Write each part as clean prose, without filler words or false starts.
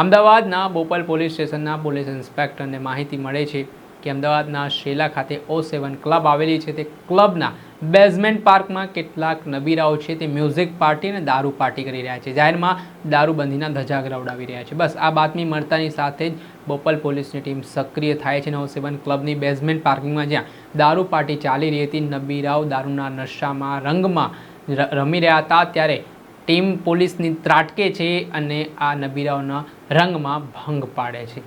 અમદાવાદના બોપલ પોલીસ સ્ટેશનના પોલીસ ઇન્સ્પેક્ટરને માહિતી મળે છે કે અમદાવાદના શેલા ખાતે O7 ક્લબ આવેલી છે. તે ક્લબના બેઝમેન્ટ પાર્કમાં કેટલાક નબીરાઓ છે તે મ્યુઝિક પાર્ટી અને દારૂ પાર્ટી કરી રહ્યા છે. જાહેરમાં દારૂબંધીના ધજાગરા ઉડાવી રહ્યા છે. બસ આ બાતમી મળતાની સાથે જ બોપલ પોલીસની ટીમ સક્રિય થાય છે અને O7 ક્લબની બેઝમેન્ટ પાર્કિંગમાં જ્યાં દારૂ પાર્ટી ચાલી રહી હતી, નબીરાઓ દારૂના નશામાં રંગમાં રમી રહ્યા હતા, ત્યારે ટીમ પોલીસની ત્રાટકે છે અને આ નબીરાઓના રંગમાં ભંગ પાડે છે.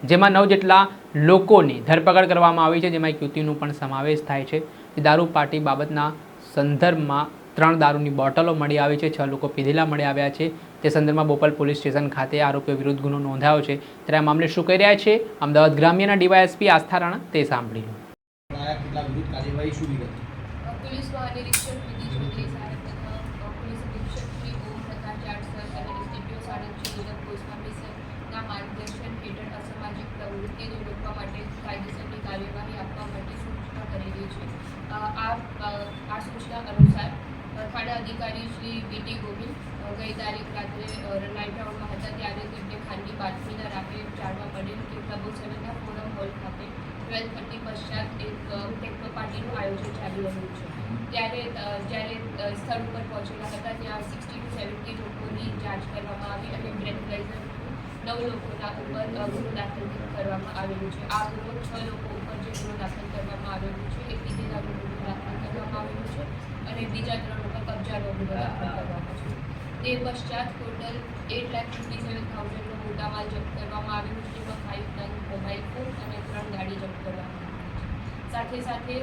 જેમાં 9 જેટલા લોકોની ધરપકડ કરવામાં આવી છે, જેમાં એક યુવતીનો પણ સમાવેશ થાય છે. દારૂ પાર્ટી બાબતના સંદર્ભમાં 3 દારૂની બોટલો મળી આવી છે, 6 લોકો પીધેલા મળી આવ્યા છે. તે સંદર્ભમાં બોપલ પોલીસ સ્ટેશન ખાતે આરોપીઓ વિરુદ્ધ ગુનો નોંધાયો છે. ત્યારે આ મામલે શું કહી રહ્યા છે અમદાવાદ ગ્રામ્યના ડીવાયએસપી આસ્થા રાણા, તે સાંભળી લો. પોલીસ મહાનિરીક્ષક વિધિ ચૌધરી સાહેબ તથા પોલીસ અધિક્ષક શ્રી ઓમ પ્રકાશ જાટ સર અને એસડીપીઓ સાણંદ શ્રી ઉદય ગોસ્વામી સરના માર્ગદર્શન હેઠળ અસામાજિક પ્રવૃત્તિને રોકવા માટે કાયદેસરની કાર્યવાહી આપવા માટે સૂચના કરેલી છે. આ સૂચના અનુસાર થાણા અધિકારી શ્રી વીટી ગોવિંદ ગઈ તારીખ રાત્રે નાઇટ રાઉન્ડમાં હતા, ત્યારે તેમને ખાનગી બાતમીના રાહે જાણવા મળેલ કે ક્લબ O7ના ફોરમ હોલ ખાતે 12:30 પશ્ચાત એક ટેકનો પાર્ટીનું આયોજન ચાલી રહ્યું છે. ત્યારે જ્યારે સ્થળ ઉપર પહોંચેલા હતા, ત્યાં 60 to 70 લોકોની જાંચ કરવામાં આવી અને બ્રેથલાઇઝર 9 લોકોના ઉપર ગુનો દાખલ કરવામાં આવેલું છે. આ ગુનો 6 લોકો ઉપર જે ગુનો દાખલ કરવામાં આવેલું છે, એક પીધેલાનો ગુનો દાખલ કરવામાં આવેલું છે અને બીજા 3 લોકો કબજાનો ગુનો દાખલ કરવામાં છે. તે પશ્ચાત ટોટલ 8,57,000નો મુદ્દામાલ જપ્ત કરવામાં આવેલું છે, જેમાં 5 નંગ મોબાઈલ ફોન અને 3 ગાડી જપ્ત કરવામાં આવી છે. સાથે સાથે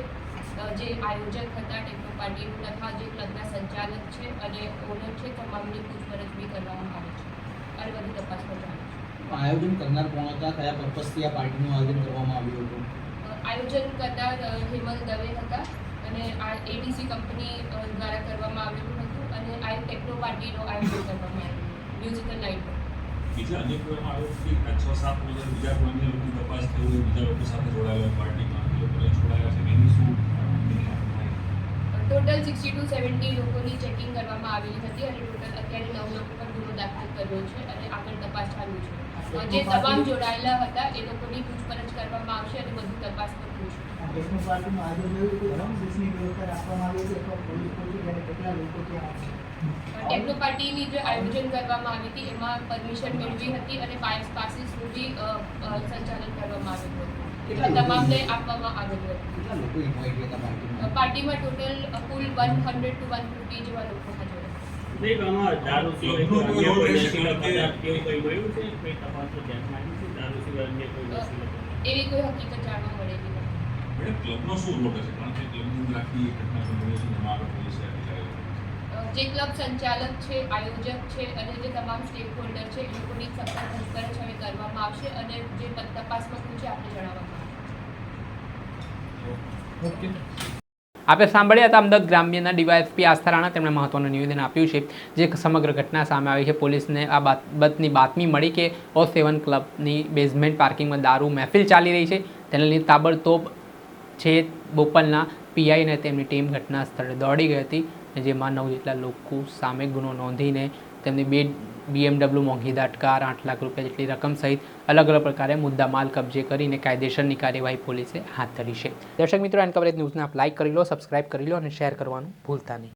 જે આયોજક હતા ટેકનો પાર્ટીનું તથા જે ક્લબના સંચાલક છે અને ઓનર છે, તમામની પૂછપરછ બી કરવામાં આવે છે અને બધી તપાસ કરવામાં આવે છે. આયોજન કરનાર કોણ હતા, કયા પર્પસથી આ પાર્ટીનું આયોજન કરવામાં આવ્યું હતું? આયોજન કરનાર હેમલ દવે હતા અને આ એડીસી કંપની દ્વારા કરવામાં આવેલું હતું અને આ ટેકનો પાર્ટીનું આયોજન કરવામાં આવ્યું મ્યુઝિકલ નાઇટ. બીજા અન્ય કરવામાં આવ્યો કે 6-7 બીજા કોઈને લોકોની તપાસ થઈ હોય, બીજા લોકો સાથે જોડાયેલા પાર્ટીમાં એ લોકોને છોડાયા છે, એની શું ટોટલ 60 to 70 લોકોની ચેકિંગ કરવામાં આવેલી હતી અને ટોટલ અત્યારે 9 લોકો પર ગુનો દાખલ કર્યો છે અને આગળ તપાસ ચાલુ છે. જે તમામ જોડાયેલા હતા એ લોકોની પૂછપરછ કરવામાં આવશે અને બધું તપાસ પર પૂછશે. ટેકનો પાર્ટીની જે આયોજન કરવામાં આવી હતી એમાં પરમિશન મેળવી હતી અને પાસીસ સુધી સંચાલન કરવામાં આવેલું હતું. તમામને આપવામાં આવેલું હતું. પાર્ટીમાં ટોટલ કુલ 100 to 150 જેવા લોકો હાજર એવી કોઈ હકીકત જાણવા મળેલી નથી. ક્લબનો શું રોલ હશે? કારણ કે ક્લબની અંદર આખી ઘટના સંભવી છે, જેમાં આગળ પોલીસે જે ક્લબ સંચાલક છે, આયોજક છે અને જે તમામ સ્ટેક હોલ્ડર છે, એ લોકોની સખત પૂછપરછ હવે કરવામાં આવશે અને જે તપાસમાં શું છે આપણે જણાવવામાં આવશે. આપણે સાંભળ્યા હતા અમદાવાદ ગ્રામ્યના ડીવાયએસપી આસ્થા રાણા. તેમણે મહત્વનું નિવેદન આપ્યું છે. જે સમગ્ર ઘટના સામે આવી છે, પોલીસને આ બાબતની બાતમી મળી કે O7 ક્લબની બેઝમેન્ટ પાર્કિંગમાં દારૂ મહેફિલ ચાલી રહી છે. તેને લઈને તાબડતોબ છે બોપલના પીઆઈ અને તેમની ટીમ ઘટના સ્થળે દોડી ગઈ હતી, જેમાં 9 જેટલા લોકો સામે ગુનો નોંધીને તેમની 2 BMW મોંઘીદાટ કાર, 8 લાખ રૂપિયા જેટલી રકમ સહિત અલગ અલગ પ્રકારે મુદ્દામાલ કબજે કરીને કાયદેસરની કાર્યવાહી પોલીસે હાથ ધરી છે. દર્શક મિત્રો, એન કવરેજ ન્યૂઝને આપ લાઇક કરી લો, સબસ્ક્રાઇબ કરી લો અને શેર કરવાનું ભૂલતા નહીં.